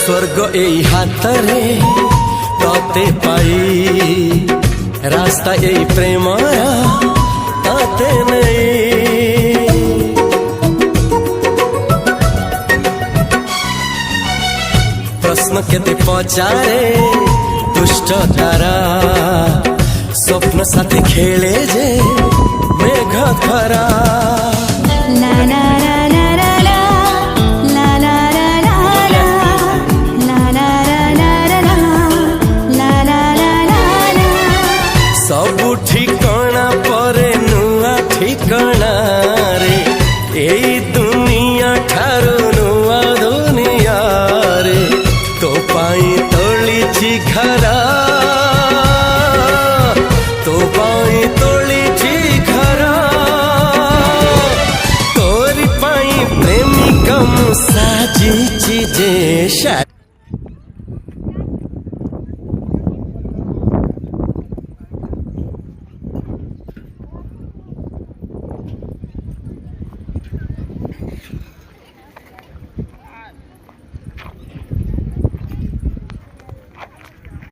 स्वर्ग एई हातरे तते पाई रास्ता एई प्रेम ताते नहीं। प्रश्न केते पचारे दुष्ट तारा स्वप्न साथी खेले जे मेघ खरा। सबु ठिकाना परे नुआ ठिकाना रे एई दुनिया ठारू नुआ दुनिया रे। तो पाई तोलिछि घरा तो पाई तोलिछि घरा तोरी पाई प्रेमिका मु साजिछि जे।